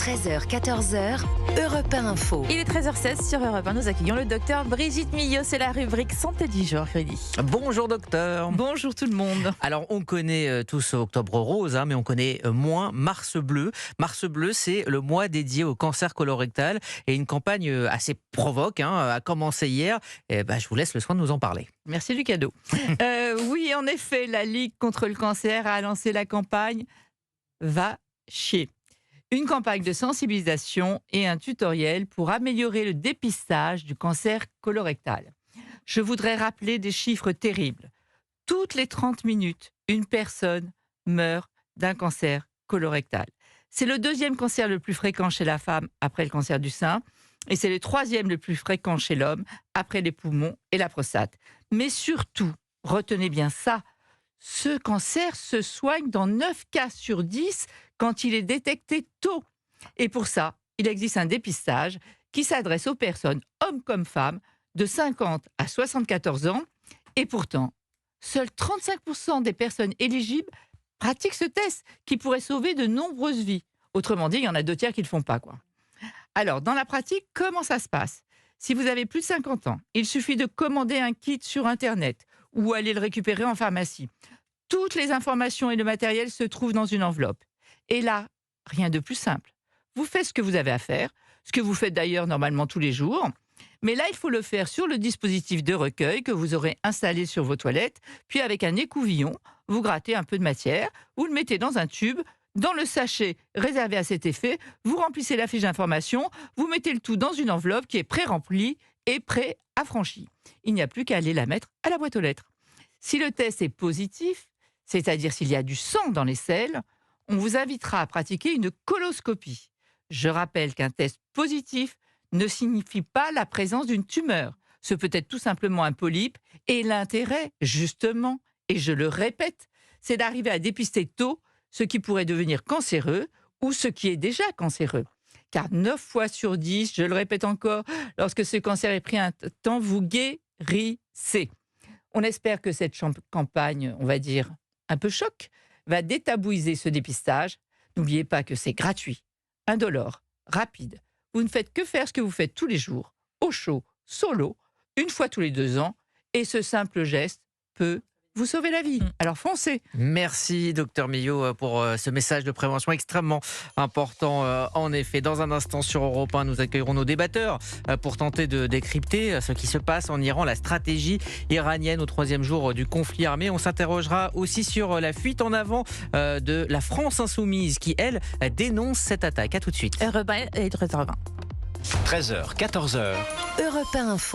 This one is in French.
13h, 14h, Europe 1 Info. Il est 13h16 sur Europe 1. Nous accueillons le docteur Brigitte Millot. C'est la rubrique Santé du jour, Rudy. Bonjour docteur. Bonjour tout le monde. Alors on connaît tous Octobre Rose, mais on connaît moins Mars Bleu. Mars Bleu, c'est le mois dédié au cancer colorectal et une campagne assez provoque a commencé hier. Je vous laisse le soin de nous en parler. Merci du cadeau. Oui, en effet, la Ligue contre le cancer a lancé la campagne Va chier. Une campagne de sensibilisation et un tutoriel pour améliorer le dépistage du cancer colorectal. Je voudrais rappeler des chiffres terribles. Toutes les 30 minutes, une personne meurt d'un cancer colorectal. C'est le deuxième cancer le plus fréquent chez la femme après le cancer du sein et c'est le troisième le plus fréquent chez l'homme après les poumons et la prostate. Mais surtout, retenez bien ça, ce cancer se soigne dans 9 cas sur 10 quand il est détecté tôt. Et pour ça, il existe un dépistage qui s'adresse aux personnes, hommes comme femmes, de 50 à 74 ans. Et pourtant, seuls 35% des personnes éligibles pratiquent ce test qui pourrait sauver de nombreuses vies. Autrement dit, il y en a 2 tiers qui ne le font pas, quoi. Alors, dans la pratique, comment ça se passe ? Si vous avez plus de 50 ans, il suffit de commander un kit sur Internet ou aller le récupérer en pharmacie. Toutes les informations et le matériel se trouvent dans une enveloppe. Et là, rien de plus simple. Vous faites ce que vous avez à faire, ce que vous faites d'ailleurs normalement tous les jours. Mais là, il faut le faire sur le dispositif de recueil que vous aurez installé sur vos toilettes. Puis avec un écouvillon, vous grattez un peu de matière, vous le mettez dans un tube, dans le sachet réservé à cet effet, vous remplissez la fiche d'information, vous mettez le tout dans une enveloppe qui est pré-remplie et pré-affranchie. Il n'y a plus qu'à aller la mettre à la boîte aux lettres. Si le test est positif, c'est-à-dire s'il y a du sang dans les selles, on vous invitera à pratiquer une coloscopie. Je rappelle qu'un test positif ne signifie pas la présence d'une tumeur. Ce peut être tout simplement un polype. Et l'intérêt, justement, et je le répète, c'est d'arriver à dépister tôt ce qui pourrait devenir cancéreux ou ce qui est déjà cancéreux. Car 9 fois sur 10, je le répète encore, lorsque ce cancer est pris un temps, vous guérissez. On espère que cette campagne, on va dire, un peu choc, va détabouiser ce dépistage. N'oubliez pas que c'est gratuit, indolore, rapide. Vous ne faites que faire ce que vous faites tous les jours, au chaud, solo, une fois tous les 2 ans. Et ce simple geste peut vous sauver la vie. Alors foncez. Merci docteur Millot pour ce message de prévention extrêmement important. En effet, dans un instant sur Europe 1, nous accueillerons nos débatteurs pour tenter de décrypter ce qui se passe en Iran, la stratégie iranienne au 3e jour du conflit armé. On s'interrogera aussi sur la fuite en avant de la France insoumise qui, elle, dénonce cette attaque. À tout de suite. Europe 1 et 13h20. 13h, 14h. Europe 1 Info.